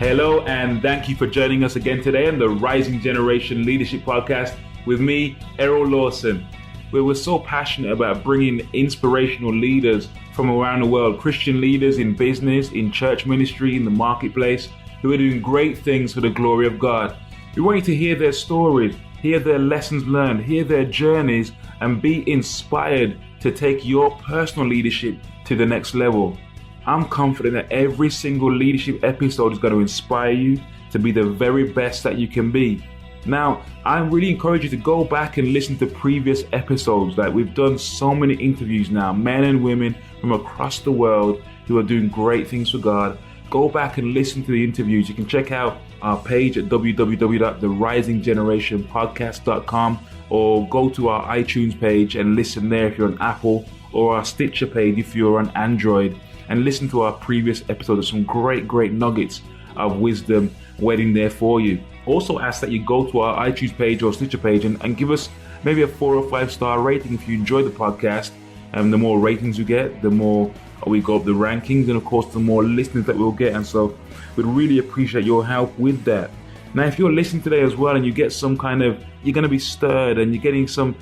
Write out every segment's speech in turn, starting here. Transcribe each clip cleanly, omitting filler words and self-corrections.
Hello, and thank you for joining us again today on the Rising Generation Leadership Podcast with me, Errol Lawson, where we're so passionate about bringing inspirational leaders from around the world, Christian leaders in business, in church ministry, in the marketplace, who are doing great things for the glory of God. We want you to hear their stories, hear their lessons learned, hear their journeys, and be inspired to take your personal leadership to the next level. I'm confident that every single leadership episode is going to inspire you to be the very best that you can be. Now, I really encourage you to go back and listen to previous episodes. Like, we've done so many interviews now, men and women from across the world who are doing great things for God. Go back and listen to the interviews. You can check out our page at www.therisinggenerationpodcast.com or go to our iTunes page and listen there if you're on Apple, or our Stitcher page if you're on Android, and listen to our previous episodes. Some great nuggets of wisdom waiting there for you. Also ask that you go to our iTunes page or Stitcher page and give us maybe a 4 or 5 star rating if you enjoy the podcast. And the more ratings you get, the more we go up the rankings, and of course the more listeners that we'll get. And so we'd really appreciate your help with that. Now, if you're listening today as well and you get some kind of, you're going to be stirred and you're getting some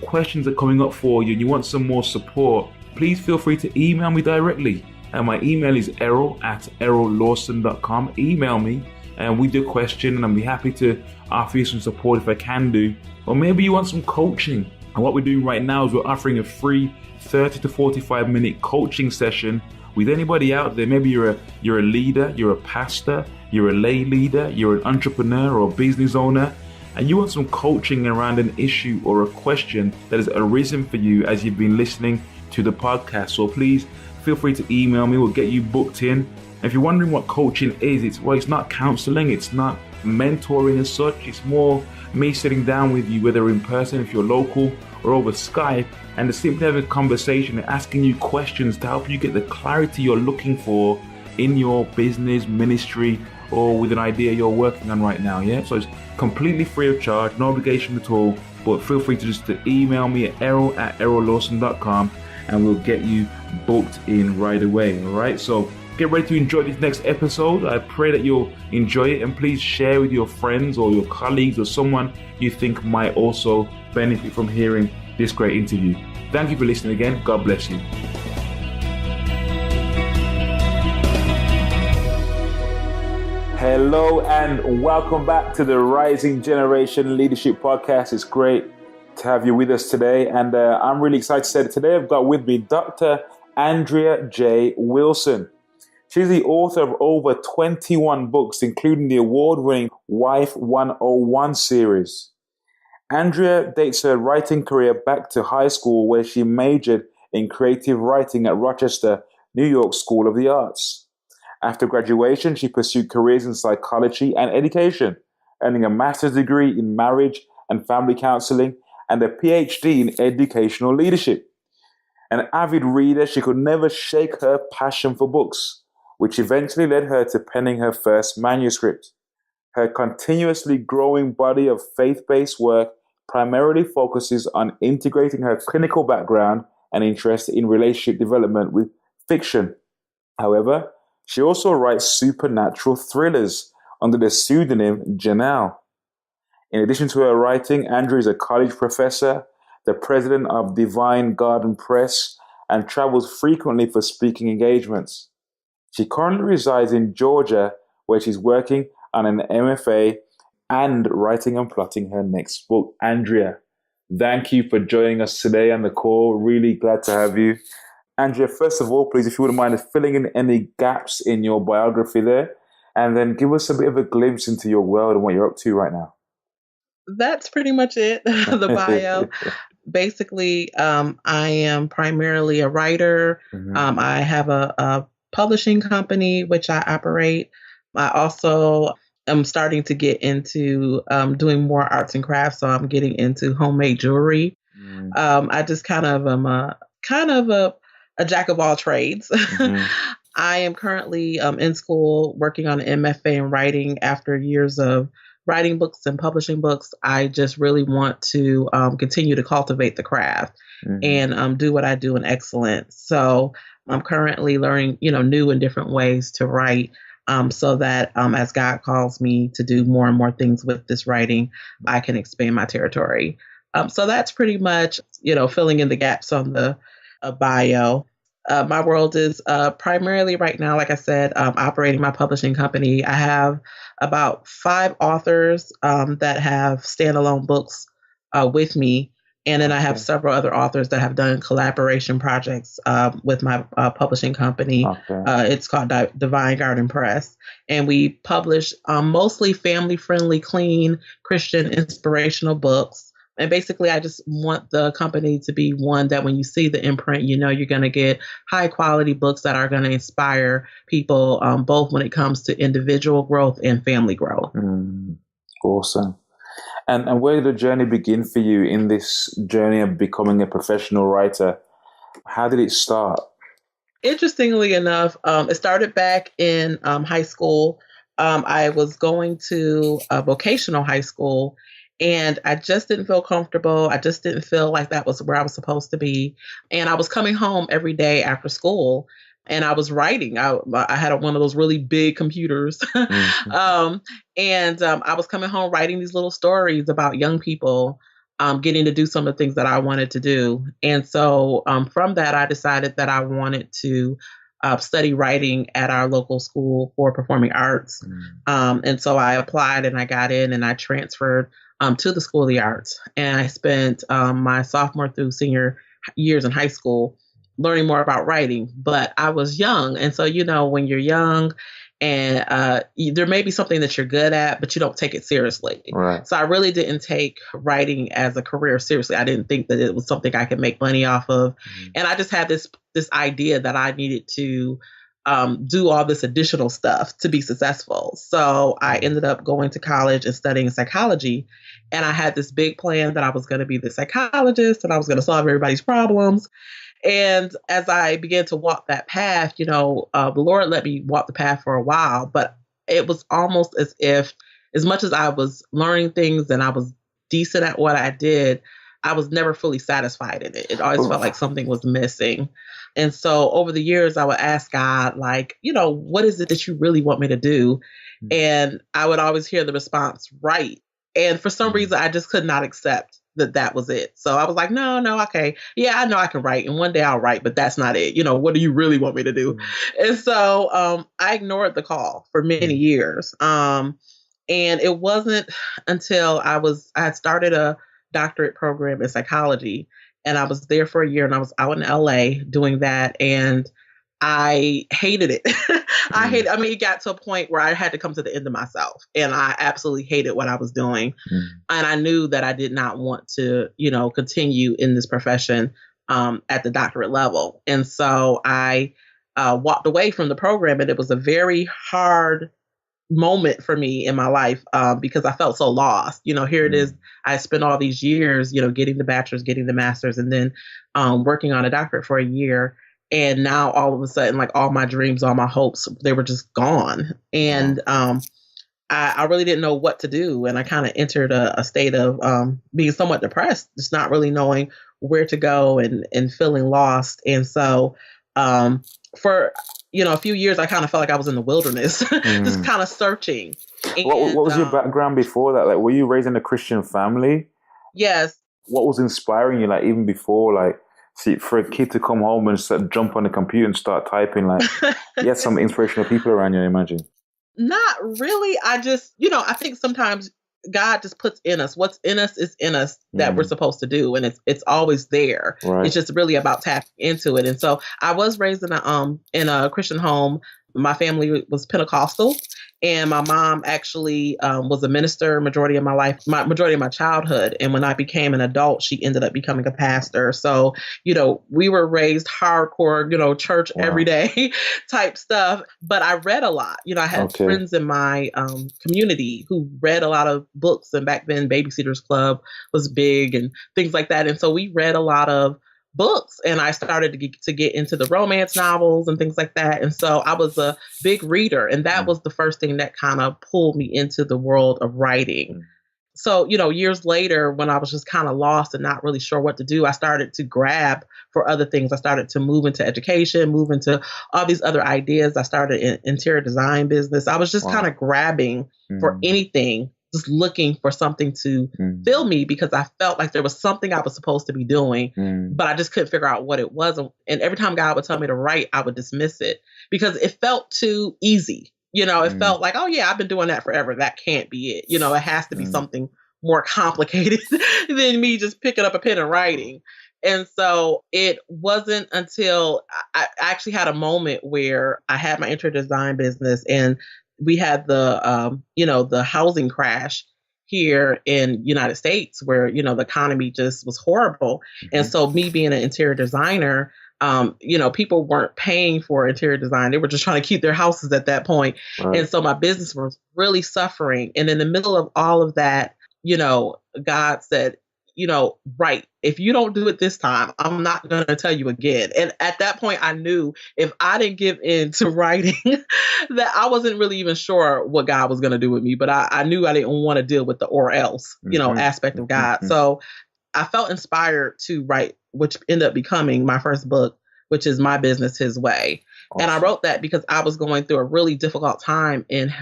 questions that are coming up for you and you want some more support, please feel free to email me directly. And my email is errol@errollawson.com. Email me and we do a question, and I'll be happy to offer you some support if I can do. Or maybe you want some coaching. And what we're doing right now is we're offering a free 30 to 45 minute coaching session with anybody out there. Maybe you're a leader, you're a pastor, you're a lay leader, you're an entrepreneur or a business owner, and you want some coaching around an issue or a question that has arisen for you as you've been listening to the podcast. So please feel free to email me. We'll get you booked in. If you're wondering what coaching is, it's not counseling, it's not mentoring as such. It's more me sitting down with you, whether in person if you're local or over Skype, and to simply have a conversation and asking you questions to help you get the clarity you're looking for in your business, ministry, or with an idea you're working on right now. Yeah, so it's completely free of charge, no obligation at all. But feel free to email me at errol@errollawson.com and we'll get you booked in right away. All right, so get ready to enjoy this next episode. I pray that you'll enjoy it, and please share with your friends or your colleagues or someone you think might also benefit from hearing this great interview. Thank you for listening again. God bless you. Hello and welcome back to the Rising Generation Leadership Podcast. It's great to have you with us today, and I'm really excited to say that today I've got with me Dr. Andrea J. Wilson. She's the author of over 21 books, including the award-winning Wife 101 series. Andrea dates her writing career back to high school, where she majored in creative writing at Rochester, New York School of the Arts. After graduation, she pursued careers in psychology and education, earning a master's degree in marriage and family counseling and a PhD in educational leadership. An avid reader, she could never shake her passion for books, which eventually led her to penning her first manuscript. Her continuously growing body of faith-based work primarily focuses on integrating her clinical background and interest in relationship development with fiction. However, she also writes supernatural thrillers under the pseudonym Janelle. In addition to her writing, Andrea is a college professor, the president of Divine Garden Press, and travels frequently for speaking engagements. She currently resides in Georgia, where she's working on an MFA and writing and plotting her next book. Andrea, thank you for joining us today on the call. Really glad to have you. Andrea, first of all, please, if you wouldn't mind filling in any gaps in your biography there, and then give us a bit of a glimpse into your world and what you're up to right now. That's pretty much it, the bio. Basically, I am primarily a writer. Mm-hmm. I have a publishing company, which I operate. I also am starting to get into doing more arts and crafts, so I'm getting into homemade jewelry. I just kind of am a jack of all trades. Mm-hmm. I am currently in school working on an MFA in writing. After years of writing books and publishing books, I just really want to continue to cultivate the craft and do what I do in excellence. So I'm currently learning, new and different ways to write. so that as God calls me to do more and more things with this writing, I can expand my territory. So that's pretty much, filling in the gaps on the bio. My world is primarily right now, like I said, operating my publishing company. I have about 5 authors that have standalone books with me. And then I have several other authors that have done collaboration projects with my publishing company. It's called Divine Garden Press. And we publish mostly family-friendly, clean, Christian, inspirational books. And basically, I just want the company to be one that when you see the imprint, you're going to get high quality books that are going to inspire people, both when it comes to individual growth and family growth. Awesome. And where did the journey begin for you in this journey of becoming a professional writer? How did it start? Interestingly enough, it started back in high school. I was going to a vocational high school, and I just didn't feel comfortable. I just didn't feel like that was where I was supposed to be. And I was coming home every day after school, and I was writing. I had one of those really big computers. And I was coming home writing these little stories about young people getting to do some of the things that I wanted to do. And so from that, I decided that I wanted to study writing at our local school for performing arts. And so I applied and I got in and I transferred to the School of the Arts. And I spent my sophomore through senior years in high school learning more about writing. But I was young. And so, when you're young and there may be something that you're good at, but you don't take it seriously. Right. So I really didn't take writing as a career seriously. I didn't think that it was something I could make money off of. And I just had this idea that I needed to do all this additional stuff to be successful. So I ended up going to college and studying psychology. And I had this big plan that I was going to be the psychologist and I was going to solve everybody's problems. And as I began to walk that path, the Lord let me walk the path for a while, but it was almost as if, as much as I was learning things and I was decent at what I did, I was never fully satisfied in it. It always felt like something was missing. And so over the years, I would ask God, what is it that you really want me to do? And I would always hear the response, write. And for some reason, I just could not accept that was it. So I was like, no, okay. Yeah, I know I can write and one day I'll write, but that's not it. What do you really want me to do? And so I ignored the call for many years. And it wasn't until I had started a doctorate program in psychology and I was there for a year and I was out in LA doing that. And I hated it. It got to a point where I had to come to the end of myself and I absolutely hated what I was doing. And I knew that I did not want to, continue in this profession at the doctorate level. And so I walked away from the program, and it was a very hard moment for me in my life because I felt so lost. Here it is. I spent all these years, getting the bachelor's, getting the master's, and then working on a doctorate for a year. And now all of a sudden, like all my dreams, all my hopes, they were just gone. And I really didn't know what to do. And I kind of entered a state of being somewhat depressed, just not really knowing where to go and feeling lost. And so for, a few years, I kind of felt like I was in the wilderness, just kind of searching. And, what was your background before that? Like, were you raised in a Christian family? Yes. What was inspiring you, like, even before, see, for a kid to come home and jump on the computer and start typing, you had some inspirational people around you, I imagine. Not really. I just, I think sometimes God just puts in us. What's in us is in us that we're supposed to do. And it's always there. Right. It's just really about tapping into it. And so I was raised in a Christian home. My family was Pentecostal, and my mom actually was a minister majority of my childhood. And when I became an adult, she ended up becoming a pastor. So, we were raised hardcore, church every day type stuff. But I read a lot. I had friends in my community who read a lot of books. And back then, Babysitters Club was big and things like that. And so we read a lot of books, and I started to get into the romance novels and things like that. And so I was a big reader, and that was the first thing that kind of pulled me into the world of writing. So, years later, when I was just kind of lost and not really sure what to do, I started to grab for other things. I started to move into education, move into all these other ideas. I started an interior design business. I was just kind of grabbing for anything, just looking for something to fill me, because I felt like there was something I was supposed to be doing, but I just couldn't figure out what it was. And every time God would tell me to write, I would dismiss it because it felt too easy. It felt like, oh yeah, I've been doing that forever. That can't be it. It has to be something more complicated than me just picking up a pen and writing. And so it wasn't until I actually had a moment where I had my interior design business, and we had the housing crash here in United States, where, the economy just was horrible. And so me being an interior designer, people weren't paying for interior design. They were just trying to keep their houses at that point. Right. And so my business was really suffering. And in the middle of all of that, God said, right, if you don't do it this time, I'm not going to tell you again. And at that point, I knew if I didn't give in to writing, that I wasn't really even sure what God was going to do with me. But I knew I didn't want to deal with the or else, aspect of God. So I felt inspired to write, which ended up becoming my first book, which is My Business His Way. Awesome. And I wrote that because I was going through a really difficult time in,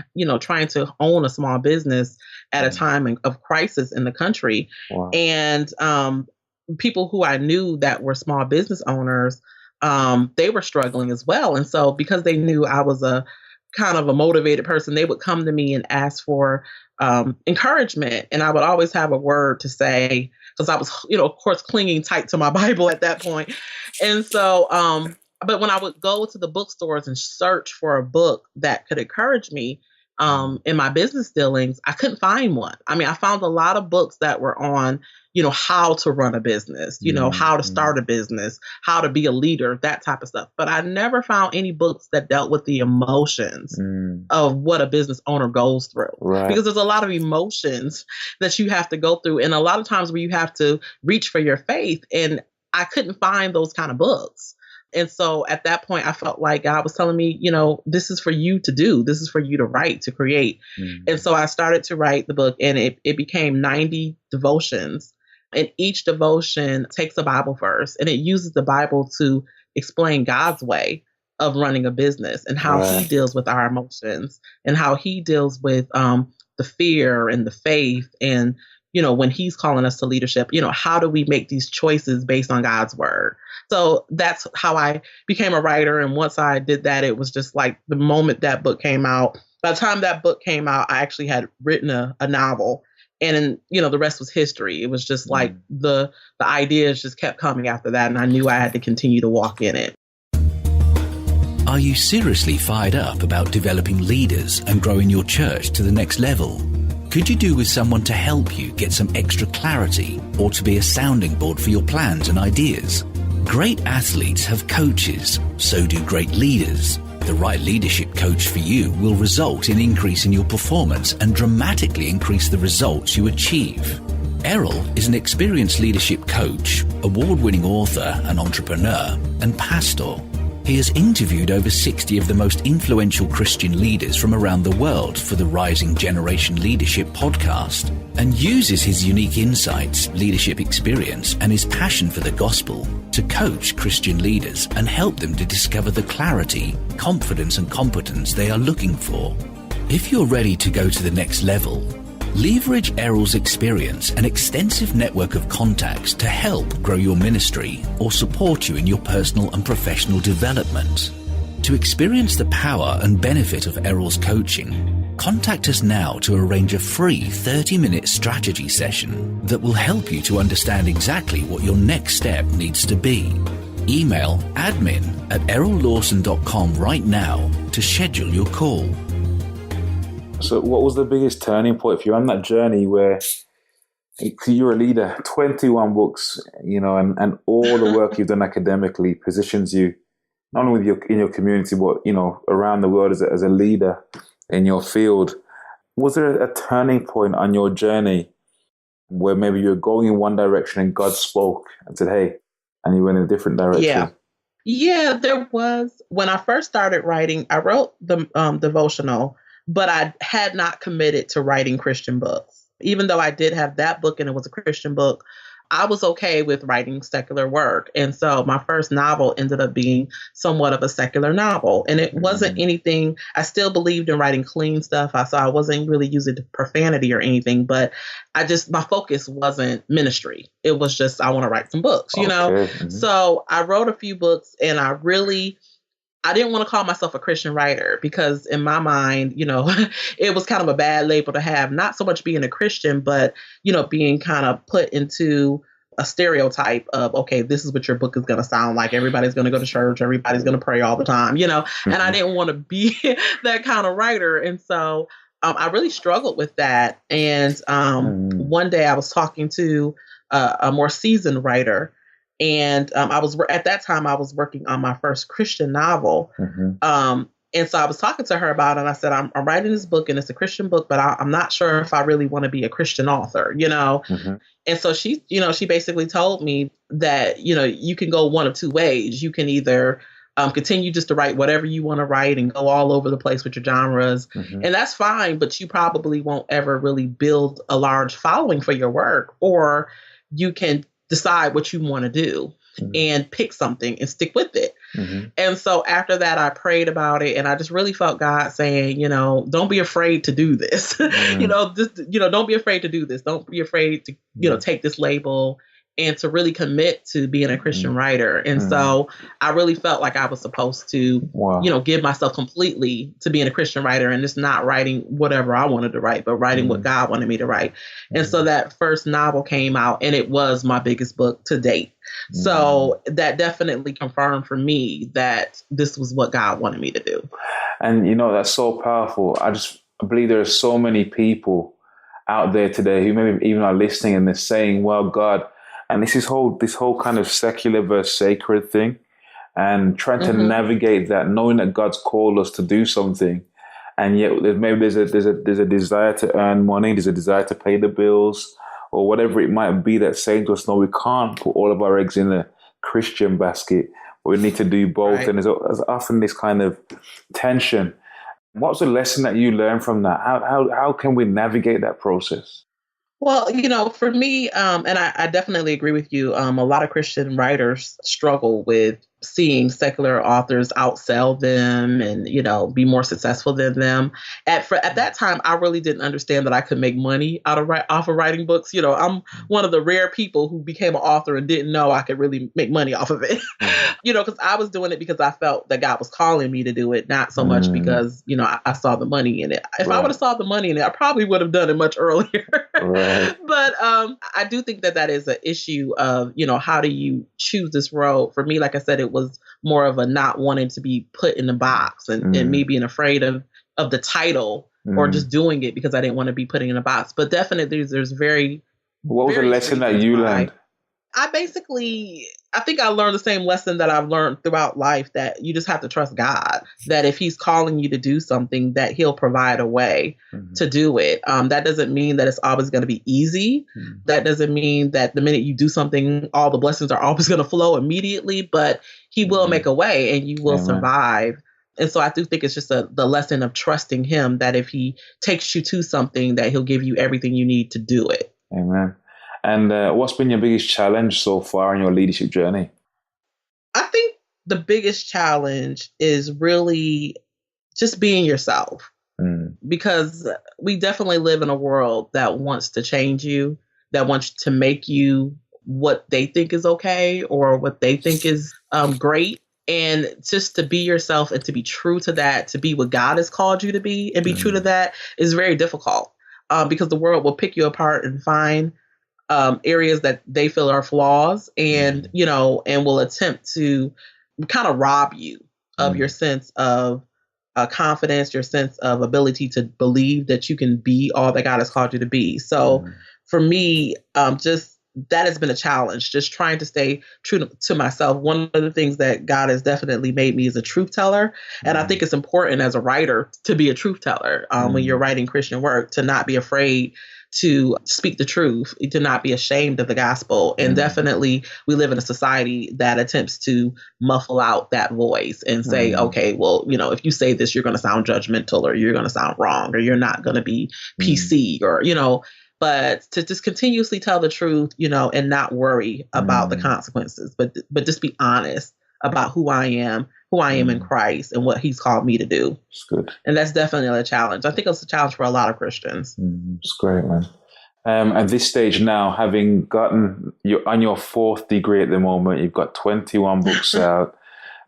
trying to own a small business at a time of crisis in the country. Wow. And people who I knew that were small business owners, they were struggling as well. And so because they knew I was a kind of a motivated person, they would come to me and ask for encouragement. And I would always have a word to say, because I was, of course, clinging tight to my Bible at that point. And so, but when I would go to the bookstores and search for a book that could encourage me in my business dealings, I couldn't find one. I mean, I found a lot of books that were on, how to run a business, how to start a business, how to be a leader, that type of stuff. But I never found any books that dealt with the emotions of what a business owner goes through. Right. Because there's a lot of emotions that you have to go through. And a lot of times where you have to reach for your faith. And I couldn't find those kind of books. And so at that point, I felt like God was telling me, this is for you to do. This is for you to write, to create. And so I started to write the book, and it became 90 devotions. And each devotion takes a Bible verse, and it uses the Bible to explain God's way of running a business and how He deals with our emotions and how He deals with the fear and the faith. And, when He's calling us to leadership, how do we make these choices based on God's word? So that's how I became a writer. And once I did that, it was just like the moment that book came out. By the time that book came out, I actually had written a novel. And, the rest was history. It was just like the ideas just kept coming after that. And I knew I had to continue to walk in it. Are you seriously fired up about developing leaders and growing your church to the next level? Could you do with someone to help you get some extra clarity or to be a sounding board for your plans and ideas? Great athletes have coaches, so do great leaders. The right leadership coach for you will result in increase in your performance and dramatically increase the results you achieve. Errol is an experienced leadership coach, award-winning author and entrepreneur, and pastor. He has interviewed over 60 of the most influential Christian leaders from around the world for the Rising Generation Leadership podcast, and uses his unique insights, leadership experience, and his passion for the gospel to coach Christian leaders and help them to discover the clarity, confidence, and competence they are looking for. If you're ready to go to the next level, leverage Errol's experience and extensive network of contacts to help grow your ministry or support you in your personal and professional development. To experience the power and benefit of Errol's coaching, contact us now to arrange a free 30-minute strategy session that will help you to understand exactly what your next step needs to be. Email admin@errollawson.com right now to schedule your call. So what was the biggest turning point for you on that journey where you're a leader, 21 books, and all the work you've done academically positions you not only in your community, but, around the world as a leader in your field. Was there a turning point on your journey where maybe you were going in one direction and God spoke and said, hey, and you went in a different direction? Yeah, there was. When I first started writing, I wrote the devotional, but I had not committed to writing Christian books. even though I did have that book and it was a Christian book, I was okay with writing secular work. And so my first novel ended up being somewhat of a secular novel. And it wasn't anything, I still believed in writing clean stuff. So I wasn't really using profanity or anything, but my focus wasn't ministry. It was just, I want to write some books, you know? Mm-hmm. So I wrote a few books and I didn't want to call myself a Christian writer because in my mind, you know, it was kind of a bad label to have, not so much being a Christian, but, you know, being kind of put into a stereotype of, okay, this is what your book is going to sound like. Everybody's going to go to church. Everybody's going to pray all the time, you know, and I didn't want to be that kind of writer. And so I really struggled with that. And one day I was talking to a more seasoned writer. And at that time I was working on my first Christian novel. And so I was talking to her about it. And I said, I'm writing this book and it's a Christian book, but I'm not sure if I really want to be a Christian author, you know? And so she basically told me that, you know, you can go one of two ways. You can either continue just to write whatever you want to write and go all over the place with your genres. And that's fine, but you probably won't ever really build a large following for your work. Or you can decide what you want to do and pick something and stick with it. And so after that, I prayed about it and I just really felt God saying, you know, don't be afraid to do this. Don't be afraid to do this. Don't be afraid to, you know, take this label and to really commit to being a Christian writer. And so I really felt like I was supposed to, you know, give myself completely to being a Christian writer and just not writing whatever I wanted to write, but writing what God wanted me to write. And so that first novel came out and it was my biggest book to date. So that definitely confirmed for me that this was what God wanted me to do. And, you know, that's so powerful. I believe there are so many people out there today who maybe even are listening and they're saying, well, God, and this whole kind of secular versus sacred thing, and trying to navigate that, knowing that God's called us to do something, and yet there's a desire to earn money, there's a desire to pay the bills, or whatever it might be that's saying to us, no, we can't put all of our eggs in a Christian basket. We need to do both, and there's often this kind of tension. What's the lesson that you learned from that? How can we navigate that process? Well, you know, for me, and I definitely agree with you, a lot of Christian writers struggle with seeing secular authors outsell them and, you know, be more successful than them. At that time, I really didn't understand that I could make money off of writing books. You know, I'm one of the rare people who became an author and didn't know I could really make money off of it. You know, because I was doing it because I felt that God was calling me to do it, not so much because, you know, I saw the money in it. If I would have saw the money in it, I probably would have done it much earlier. But I do think that is an issue of, you know, how do you choose this road? For me, like I said, it was more of a not wanting to be put in a box and me being afraid of the title or just doing it because I didn't want to be put in a box. But definitely there's what was the lesson that you learned? I think I learned the same lesson that I've learned throughout life, that you just have to trust God, that if he's calling you to do something, that he'll provide a way to do it. That doesn't mean that it's always going to be easy. That doesn't mean that the minute you do something, all the blessings are always going to flow immediately, but he will make a way and you will survive. And so I do think it's just the lesson of trusting him, that if he takes you to something, that he'll give you everything you need to do it. Amen. And what's been your biggest challenge so far in your leadership journey? I think the biggest challenge is really just being yourself, because we definitely live in a world that wants to change you, that wants to make you what they think is okay or what they think is great. And just to be yourself and to be true to that, to be what God has called you to be and be true to that is very difficult because the world will pick you apart and find areas that they feel are flaws and, you know, and will attempt to kind of rob you of your sense of confidence, your sense of ability to believe that you can be all that God has called you to be. So for me, just that has been a challenge, just trying to stay true to myself. One of the things that God has definitely made me is a truth teller. And I think it's important as a writer to be a truth teller when you're writing Christian work, to not be afraid to speak the truth, to not be ashamed of the gospel. And definitely we live in a society that attempts to muffle out that voice and say, okay, well, you know, if you say this, you're going to sound judgmental or you're going to sound wrong or you're not going to be PC or, you know, but to just continuously tell the truth, and not worry about the consequences, but just be honest about who I am in Christ and what he's called me to do. It's good. And that's definitely a challenge. I think it's a challenge for a lot of Christians. It's great, man. At this stage now, having gotten on your 4th degree at the moment, you've got 21 books out.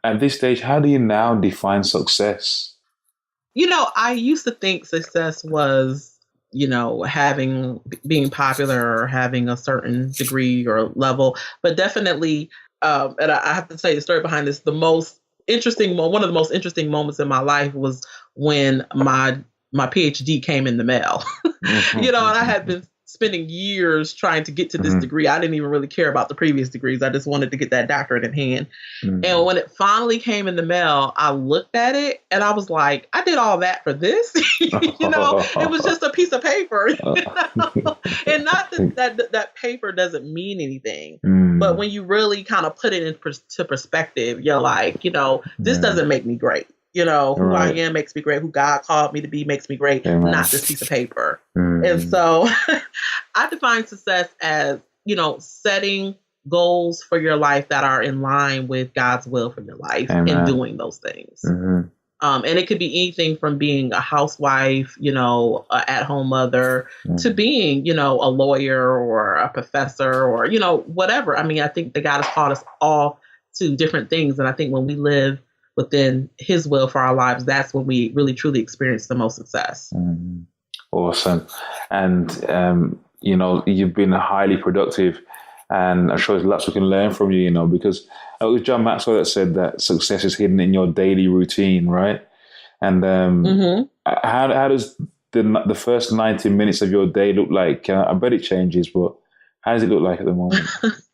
At this stage, how do you now define success? I used to think success was, being popular or having a certain degree or level, but definitely, and I have to tell you the story behind this. One of the most interesting moments in my life was when my PhD came in the mail. And I had been spending years trying to get to this degree. I didn't even really care about the previous degrees. I just wanted to get that doctorate in hand. And when it finally came in the mail, I looked at it and I was like, I did all that for this. It was just a piece of paper. And not that paper doesn't mean anything. But when you really kind of put it into perspective, you're like, this doesn't make me great. Who I am makes me great. Who God called me to be makes me great. Not this piece of paper. And so I define success as, setting goals for your life that are in line with God's will for your life and doing those things. And it could be anything from being a housewife, a at-home mother, to being, a lawyer or a professor or, whatever. I mean, I think that God has called us all to different things. And I think when we live within his will for our lives, that's when we really truly experience the most success. Awesome. And, you've been highly productive, and I'm sure there's lots we can learn from you, because it was John Maxwell that said that success is hidden in your daily routine, right? And how does the first 90 minutes of your day look like? I bet it changes, but how does it look like at the moment,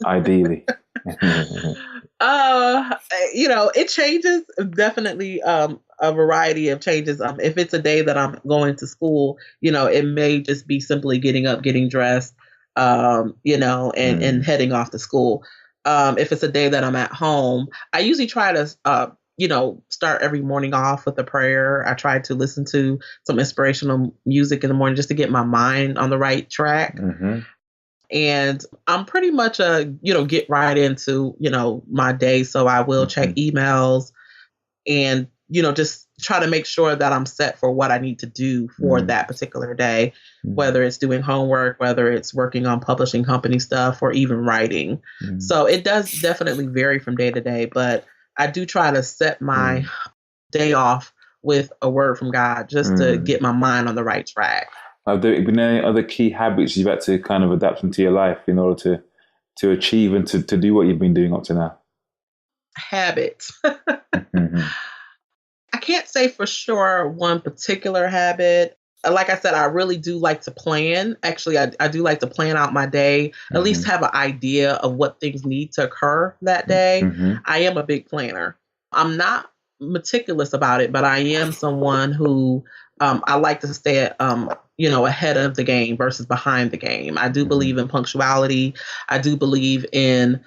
ideally? It changes, definitely, a variety of changes. If it's a day that I'm going to school, it may just be simply getting up, getting dressed, and heading off to school. If it's a day that I'm at home, I usually try to, start every morning off with a prayer. I try to listen to some inspirational music in the morning just to get my mind on the right track. And I'm pretty much get right into, my day. So I will check emails and, just try to make sure that I'm set for what I need to do for that particular day, whether it's doing homework, whether it's working on publishing company stuff, or even writing. So it does definitely vary from day to day, but I do try to set my day off with a word from God just to get my mind on the right track. Have there been any other key habits you've had to kind of adapt into your life in order to achieve and to do what you've been doing up to now? Habits. I can't say for sure one particular habit. Like I said, I really do like to plan. Actually, I do like to plan out my day, at least have an idea of what things need to occur that day. I am a big planner. I'm not meticulous about it, but I am someone who I like to stay ahead of the game versus behind the game. I do believe in punctuality. I do believe in,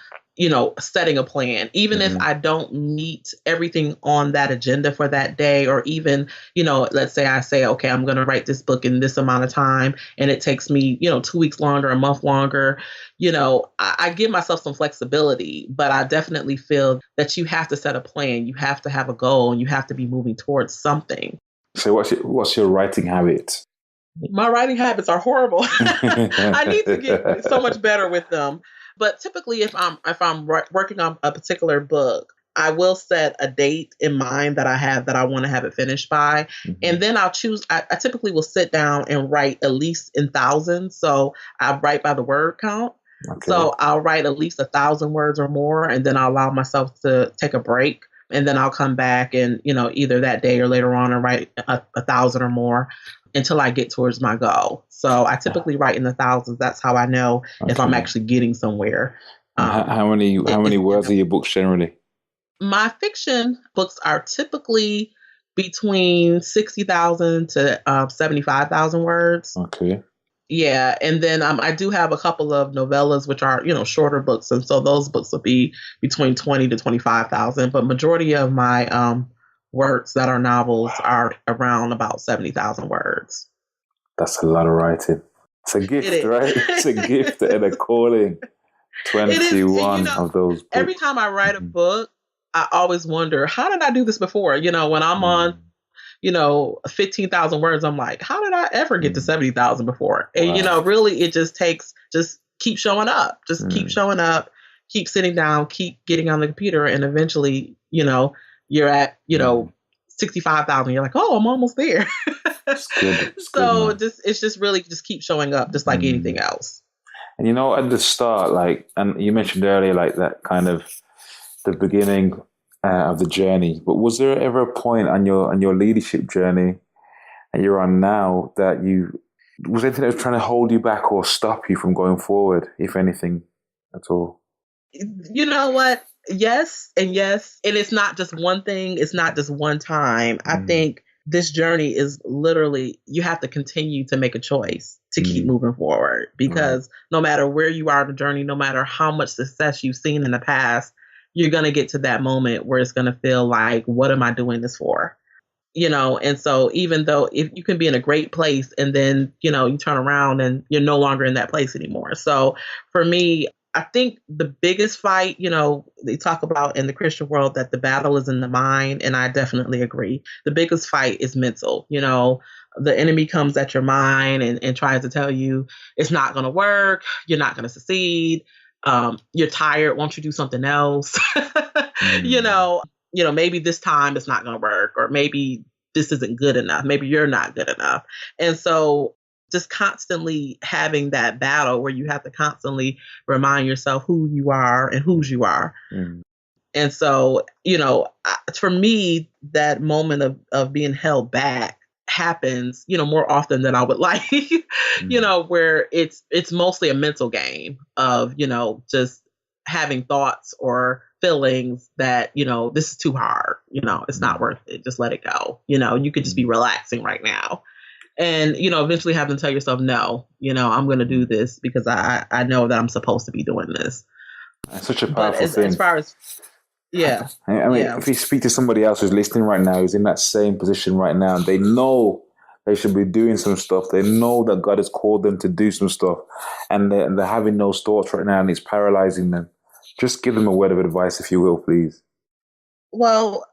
setting a plan, even if I don't meet everything on that agenda for that day, or even, let's say I say, okay, I'm going to write this book in this amount of time and it takes me, 2 weeks longer, a month longer, I give myself some flexibility, but I definitely feel that you have to set a plan. You have to have a goal and you have to be moving towards something. So what's your writing habit? My writing habits are horrible. I need to get so much better with them. But typically, if I'm working on a particular book, I will set a date in mind that I want to have it finished by. And then I'll choose, I typically will sit down and write at least in thousands. So I write by the word count. Okay. So I'll write at least 1,000 words or more, and then I'll allow myself to take a break. And then I'll come back and, either that day or later on and write 1,000 or more until I get towards my goal. So I typically write in the thousands. That's how I know if I'm actually getting somewhere. How many words are your books generally? My fiction books are typically between 60,000 to 75,000 words. Okay. Yeah. And then I do have a couple of novellas, which are, shorter books. And so those books will be between 20 to 25,000. But majority of my works that are novels are around about 70,000 words. That's a lot of writing. It's a gift, It is. right? It's a gift and a calling. It is. 21 of those books. Every time I write a book, I always wonder, how did I do this before? When I'm on 15,000 words, I'm like, how did I ever get to 70,000 before? And, really it just takes, just keep showing up, keep showing up, keep sitting down, keep getting on the computer. And eventually, you're at, 65,000. You're like, oh, I'm almost there. So it's just really just keep showing up, just like anything else. And at the start, and you mentioned earlier, that kind of the beginning of the journey. But was there ever a point on your leadership journey that you're on now that was anything that was trying to hold you back or stop you from going forward, if anything at all? You know what? Yes and yes. And it's not just one thing. It's not just one time. I think this journey is literally, you have to continue to make a choice to keep moving forward, because no matter where you are in the journey, no matter how much success you've seen in the past, you're going to get to that moment where it's going to feel like, what am I doing this for? And so even though if you can be in a great place and then, you turn around and you're no longer in that place anymore. So for me, I think the biggest fight, they talk about in the Christian world that the battle is in the mind. And I definitely agree. The biggest fight is mental. The enemy comes at your mind and tries to tell you it's not going to work. You're not going to succeed. You're tired. Won't you do something else? Maybe this time it's not going to work, or maybe this isn't good enough. Maybe you're not good enough. And so just constantly having that battle where you have to constantly remind yourself who you are and whose you are. And so, for me, that moment of being held back happens, more often than I would like, where it's mostly a mental game of, just having thoughts or feelings that, this is too hard, it's not worth it. Just let it go. You could just be relaxing right now. And, eventually having to tell yourself, no, I'm going to do this because I know that I'm supposed to be doing this. That's such a powerful thing. As far as, yeah. If you speak to somebody else who's listening right now, who's in that same position right now, and they know they should be doing some stuff. They know that God has called them to do some stuff, and they're having those thoughts right now, and it's paralyzing them. Just give them a word of advice, if you will, please. Well,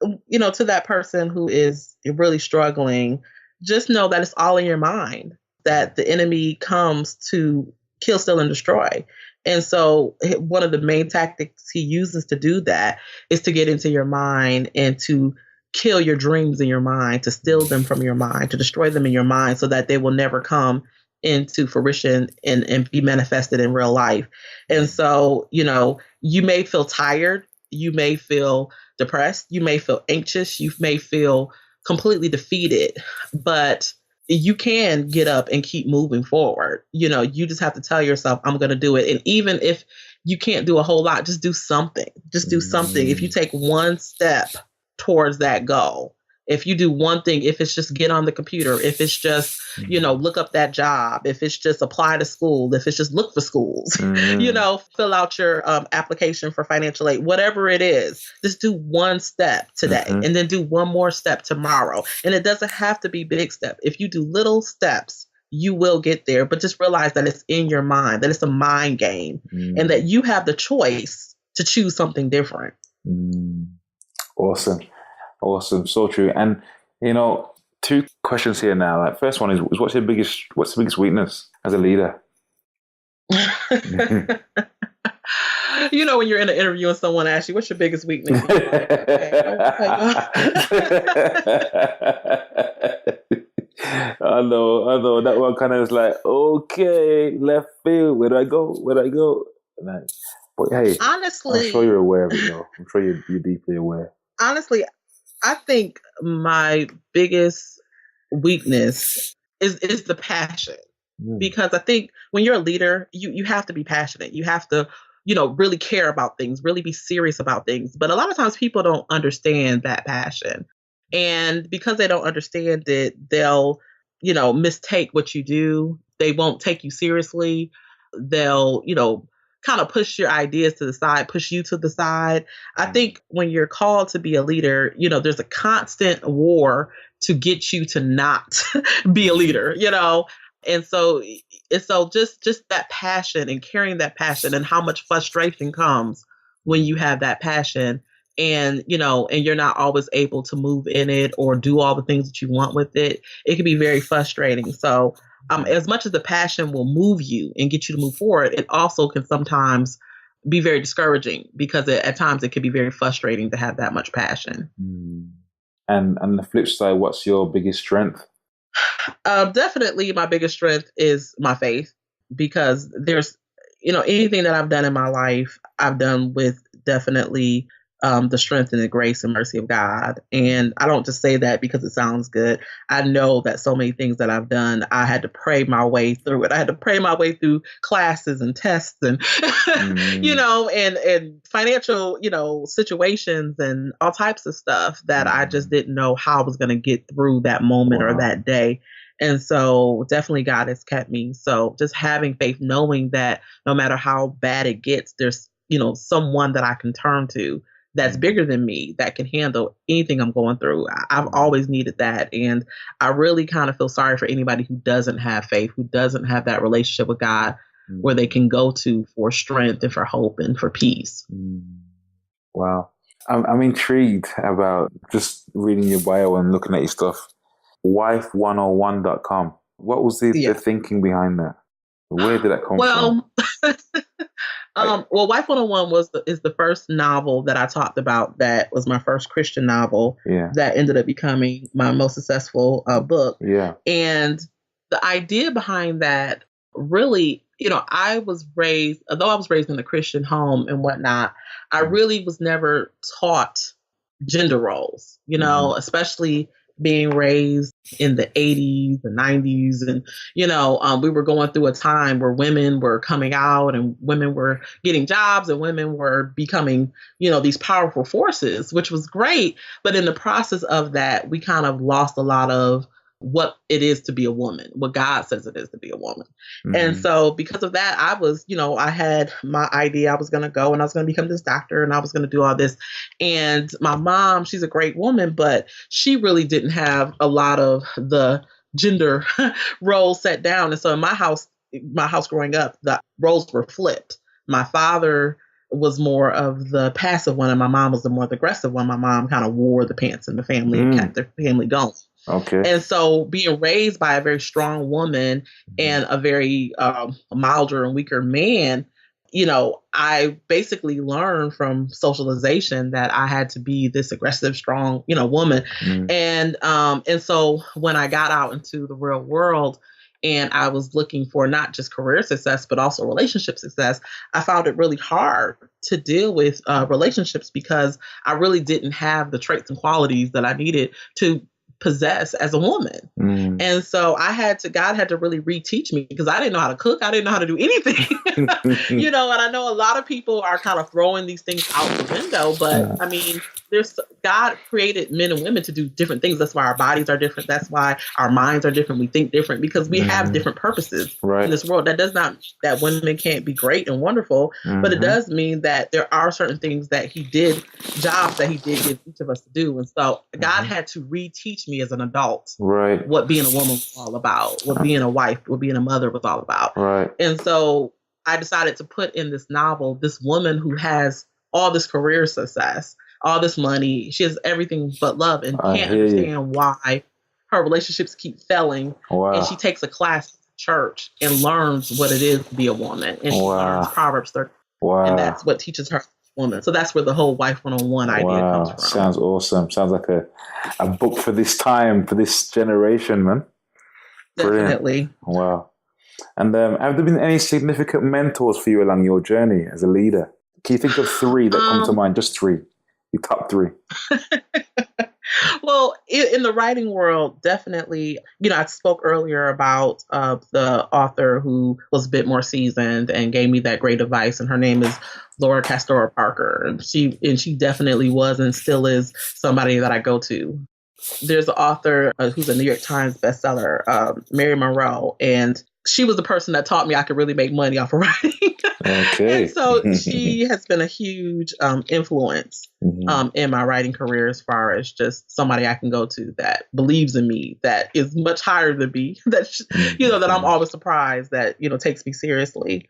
to that person who is really struggling, just know that it's all in your mind, that the enemy comes to kill, steal, and destroy. And so one of the main tactics he uses to do that is to get into your mind and to kill your dreams in your mind, to steal them from your mind, to destroy them in your mind so that they will never come into fruition and be manifested in real life. And so, you may feel tired, you may feel depressed, you may feel anxious, you may feel completely defeated, but you can get up and keep moving forward. You just have to tell yourself, I'm going to do it. And even if you can't do a whole lot, just do something. Just do something. If you take one step towards that goal, if you do one thing, if it's just get on the computer, if it's just, look up that job, if it's just apply to school, if it's just look for schools, fill out your application for financial aid, whatever it is, just do one step today and then do one more step tomorrow. And it doesn't have to be big step. If you do little steps, you will get there, but just realize that it's in your mind, that it's a mind game and that you have the choice to choose something different. Awesome. So true. And, two questions here now. Like, first one is what's the biggest weakness as a leader? When you're in an interview and someone asks you, what's your biggest weakness? Like, I know. That one kind of is like, okay, left field. Where do I go? Like, but hey, honestly, I'm sure you're aware of it, though. I'm sure you're deeply aware. Honestly, I think my biggest weakness is the passion, because I think when you're a leader, you have to be passionate. You have to, really care about things, really be serious about things. But a lot of times people don't understand that passion. And because they don't understand it, they'll, mistake what you do. They won't take you seriously. They'll, kind of push your ideas to the side, push you to the side. I think when you're called to be a leader, there's a constant war to get you to not be a leader. And so just that passion and carrying that passion and how much frustration comes when you have that passion and and you're not always able to move in it or do all the things that you want with it. It can be very frustrating. So as much as the passion will move you and get you to move forward, it also can sometimes be very discouraging because at times it can be very frustrating to have that much passion. And the flip side, what's your biggest strength? Definitely my biggest strength is my faith, because there's, anything that I've done in my life, I've done with definitely the strength and the grace and mercy of God. And I don't just say that because it sounds good. I know that so many things that I've done, I had to pray my way through it. I had to pray my way through classes and tests and, and financial, situations and all types of stuff that I just didn't know how I was going to get through that moment or that day. And so definitely God has kept me. So just having faith, knowing that no matter how bad it gets, there's, someone that I can turn to that's bigger than me, that can handle anything I'm going through. I've always needed that. And I really kind of feel sorry for anybody who doesn't have faith, who doesn't have that relationship with God where they can go to for strength and for hope and for peace. Wow. I'm intrigued about just reading your bio and looking at your stuff. Wife101.com. What was the thinking behind that? Where did that come from? Well, Wife 101 is the first novel that I talked about. That was my first Christian novel that ended up becoming my most successful book. Yeah. And the idea behind that really, although I was raised in a Christian home and whatnot, I really was never taught gender roles, especially being raised in the 80s and 90s. And, we were going through a time where women were coming out and women were getting jobs and women were becoming, these powerful forces, which was great. But in the process of that, we kind of lost a lot of what it is to be a woman, what God says it is to be a woman. And so because of that, I was, I had my idea. I was going to go and I was going to become this doctor and I was going to do all this. And my mom, she's a great woman, but she really didn't have a lot of the gender roles set down. And so in my house growing up, the roles were flipped. My father was more of the passive one and my mom was the more aggressive one. My mom kind of wore the pants in the family and kept the family going. Okay. And so being raised by a very strong woman and a very milder and weaker man, I basically learned from socialization that I had to be this aggressive, strong, woman. And so when I got out into the real world and I was looking for not just career success, but also relationship success, I found it really hard to deal with relationships because I really didn't have the traits and qualities that I needed to possess as a woman. And so God had to really reteach me because I didn't know how to cook. I didn't know how to do anything, and I know a lot of people are kind of throwing these things out the window, but I mean, God created men and women to do different things. That's why our bodies are different. That's why our minds are different. We think different because we have different purposes in this world. That does not, that women can't be great and wonderful, but it does mean that there are certain things that jobs that he did give each of us to do. And so God had to reteach me as an adult what being a woman was all about, what being a wife, what being a mother was all about. And so I decided to put in this novel this woman who has all this career success, all this money, she has everything but love and can't understand why her relationships keep failing. And she takes a class at church and learns what it is to be a woman. And she learns Proverbs 30. And that's what teaches her woman. So that's where the whole Wife 101 idea comes from. Sounds awesome. Sounds like a book for this time, for this generation, man. Definitely. Brilliant. Wow. And have there been any significant mentors for you along your journey as a leader? Can you think of three that come to mind? Just three. Your top three. Well, in the writing world, definitely, I spoke earlier about the author who was a bit more seasoned and gave me that great advice. And her name is Laura Castora Parker. And she definitely was and still is somebody that I go to. There's an author who's a New York Times bestseller, Mary Monroe. And she was the person that taught me I could really make money off of writing. Okay. And so she has been a huge influence in my writing career, as far as just somebody I can go to that believes in me, that is much higher than me, that, that I'm always surprised that, takes me seriously.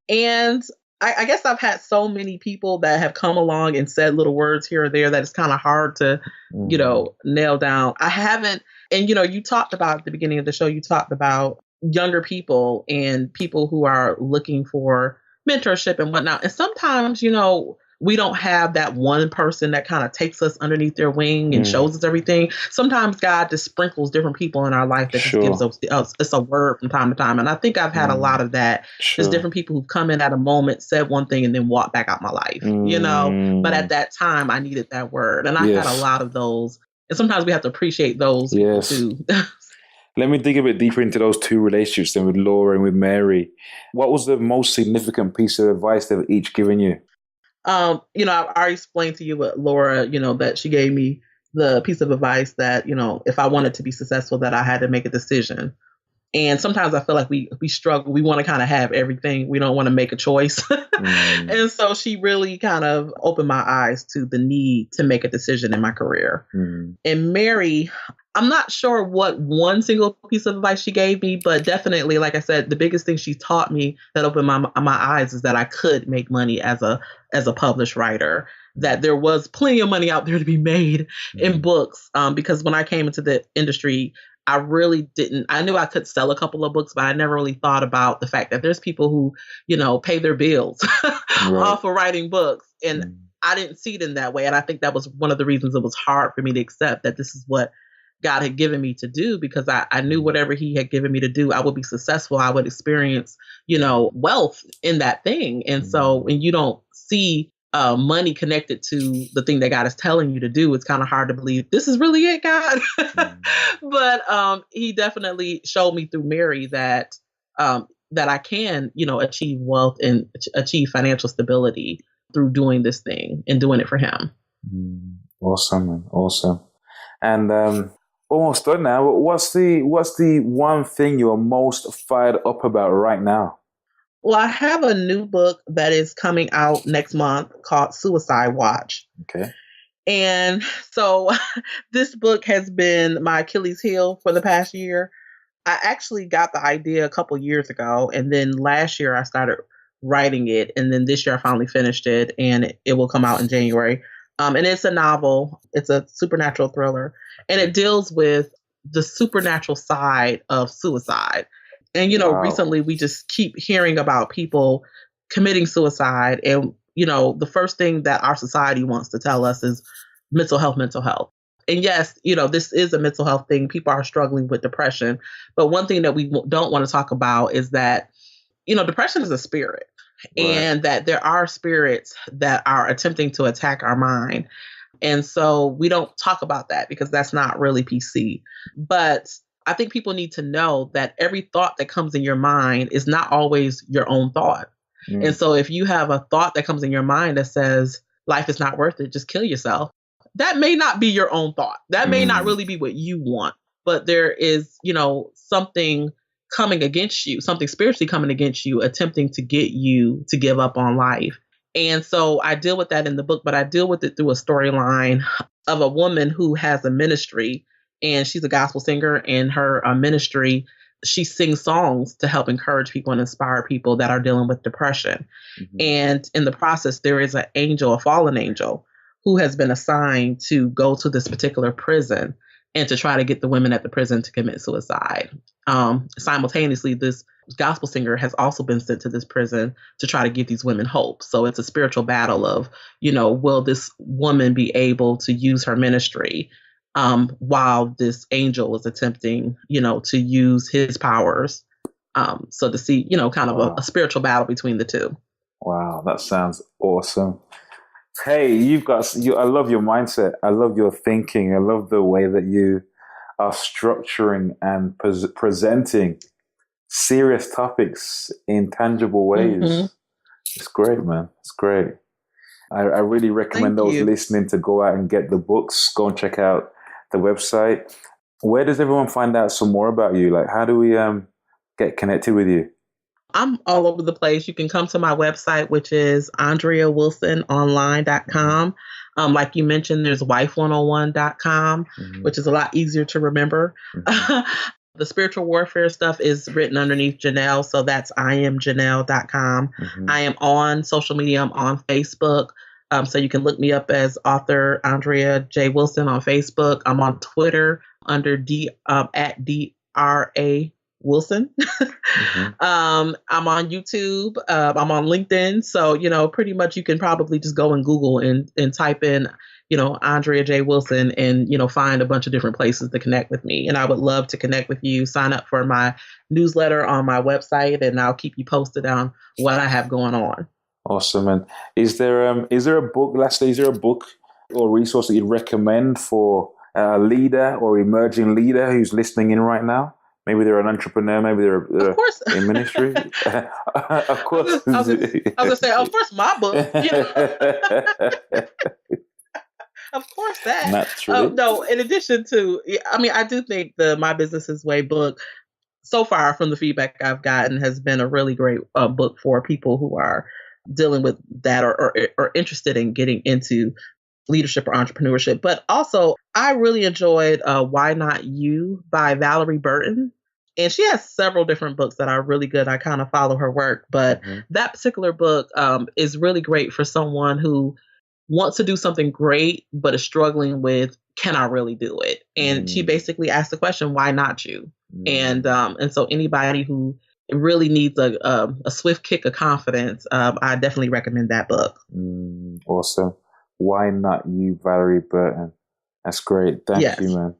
And I guess I've had so many people that have come along and said little words here or there that it's kind of hard to, nail down. I haven't, and, you talked about at the beginning of the show, you talked about younger people and people who are looking for mentorship and whatnot. And sometimes, we don't have that one person that kind of takes us underneath their wing and shows us everything. Sometimes God just sprinkles different people in our life that just gives us a word from time to time. And I think I've had a lot of that. There's different people who've come in at a moment, said one thing, and then walked back out my life, But at that time, I needed that word. And I had a lot of those. And sometimes we have to appreciate those people too. Let me dig a bit deeper into those two relationships then, with Laura and with Mary. What was the most significant piece of advice they've each given you? I've already explained to you what Laura, that she gave me the piece of advice that, if I wanted to be successful, that I had to make a decision. And sometimes I feel like we struggle. We want to kind of have everything. We don't want to make a choice. And so she really kind of opened my eyes to the need to make a decision in my career. And Mary, I'm not sure what one single piece of advice she gave me, but definitely, like I said, the biggest thing she taught me that opened my eyes is that I could make money as a published writer, that there was plenty of money out there to be made in books. Because when I came into the industry, I really didn't. I knew I could sell a couple of books, but I never really thought about the fact that there's people who, pay their bills off of writing books. And I didn't see it in that way. And I think that was one of the reasons it was hard for me to accept that this is what God had given me to do, because I knew whatever he had given me to do, I would be successful. I would experience, wealth in that thing. And so when you don't see money connected to the thing that God is telling you to do, it's kind of hard to believe this is really it, God. But he definitely showed me through Mary that I can, achieve wealth and achieve financial stability through doing this thing and doing it for him. Awesome, man. Awesome. And almost done now. What's the one thing you're most fired up about right now? Well, I have a new book that is coming out next month called Suicide Watch. Okay. And so this book has been my Achilles heel for the past year. I actually got the idea a couple years ago, and then last year I started writing it, and then this year I finally finished it, and it will come out in January. And it's a novel. It's a supernatural thriller, and it deals with the supernatural side of suicide. And, recently we just keep hearing about people committing suicide. And, the first thing that our society wants to tell us is mental health. And yes, this is a mental health thing. People are struggling with depression. But one thing that we don't want to talk about is that, depression is a spirit. Right. And that there are spirits that are attempting to attack our mind. And so we don't talk about that because that's not really PC. But I think people need to know that every thought that comes in your mind is not always your own thought. And so if you have a thought that comes in your mind that says life is not worth it, just kill yourself, that may not be your own thought. That may not really be what you want, but there is, something coming against you, something spiritually coming against you, attempting to get you to give up on life. And so I deal with that in the book, but I deal with it through a storyline of a woman who has a ministry. And she's a gospel singer. In her ministry, she sings songs to help encourage people and inspire people that are dealing with depression. And in the process, there is an angel, a fallen angel, who has been assigned to go to this particular prison and to try to get the women at the prison to commit suicide. Simultaneously, this gospel singer has also been sent to this prison to try to give these women hope. So it's a spiritual battle of, will this woman be able to use her ministry while this angel is attempting, to use his powers. So to see, kind of a spiritual battle between the two. Wow, that sounds awesome. Hey, I love your mindset. I love your thinking. I love the way that you are structuring and presenting serious topics in tangible ways. It's great, man. It's great. I really recommend those listening to go out and get the books. Go and check out the website. Where does everyone find out some more about you? Like, how do we get connected with you? I'm all over the place. You can come to my website, which is AndreaWilsonOnline.com. Like you mentioned, there's wife101.com, which is a lot easier to remember. The spiritual warfare stuff is written underneath Janelle, so that's IamJanelle.com. I am on social media. I'm on Facebook, so you can look me up as author Andrea J. Wilson on Facebook. I'm on Twitter under at DRA Wilson. I'm on YouTube. I'm on LinkedIn. So, pretty much you can probably just go and Google and type in, Andrea J. Wilson and, find a bunch of different places to connect with me. And I would love to connect with you. Sign up for my newsletter on my website and I'll keep you posted on what I have going on. Awesome. And is there a book, lastly, is there a book or resource that you'd recommend for a leader or emerging leader who's listening in right now? Maybe they're an entrepreneur. Maybe they're in ministry. Of course. I was going to say, of course, my book. Of course, that. Naturally. No, in addition to, I do think the My Business Is Way book, so far from the feedback I've gotten, has been a really great book for people who are dealing with that or interested in getting into leadership or entrepreneurship. But also, I really enjoyed Why Not You by Valerie Burton. And she has several different books that are really good. I kind of follow her work. But that particular book is really great for someone who wants to do something great, but is struggling with, can I really do it? And she basically asked the question, why not you? And so anybody who really needs a swift kick of confidence, I definitely recommend that book. Awesome. Why Not You, Valerie Burton. That's great. Thank you, man.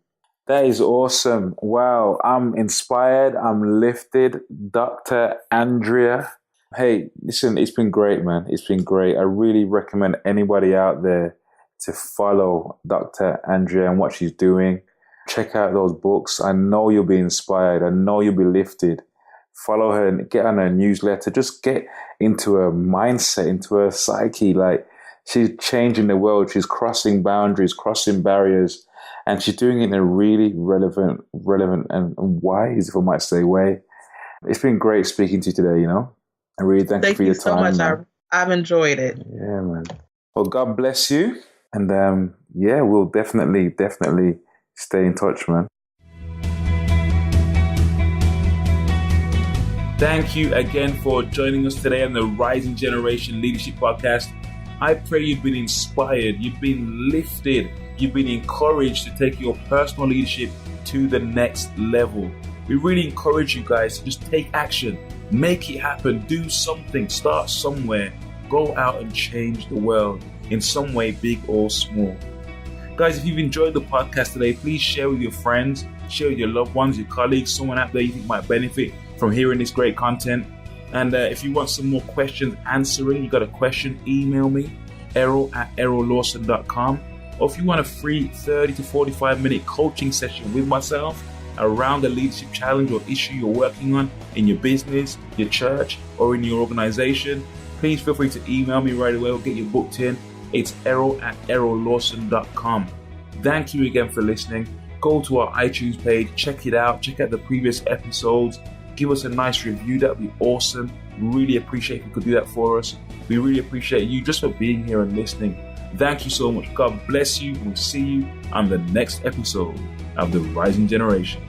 That is awesome. Wow. I'm inspired. I'm lifted. Dr. Andrea. Hey, listen, it's been great, man. It's been great. I really recommend anybody out there to follow Dr. Andrea and what she's doing. Check out those books. I know you'll be inspired. I know you'll be lifted. Follow her and get on her newsletter. Just get into her mindset, into her psyche. Like, she's changing the world. She's crossing boundaries, crossing barriers, and she's doing it in a really relevant and wise, if I might say, way. It's been great speaking to you today, I really thank you for your time. Thank you so much. I've enjoyed it. Yeah, man. Well, God bless you. And we'll definitely stay in touch, man. Thank you again for joining us today on the Rising Generation Leadership Podcast. I pray you've been inspired, you've been lifted, you've been encouraged to take your personal leadership to the next level. We really encourage you guys to just take action, make it happen, do something, start somewhere, go out and change the world in some way, big or small. Guys, if you've enjoyed the podcast today, please share with your friends, share with your loved ones, your colleagues, someone out there you think might benefit from hearing this great content. And if you want some more questions answering, you got a question, email me, Errol@ErrolLawson.com. Or if you want a free 30 to 45 minute coaching session with myself around the leadership challenge or issue you're working on in your business, your church, or in your organization, please feel free to email me right away or get you booked in. It's Errol@ErrolLawson.com. Thank you again for listening. Go to our iTunes page, check it out, check out the previous episodes. Give us a nice review. That would be awesome. Really appreciate if you could do that for us. We really appreciate you just for being here and listening. Thank you so much. God bless you. We'll see you on the next episode of The Rising Generation.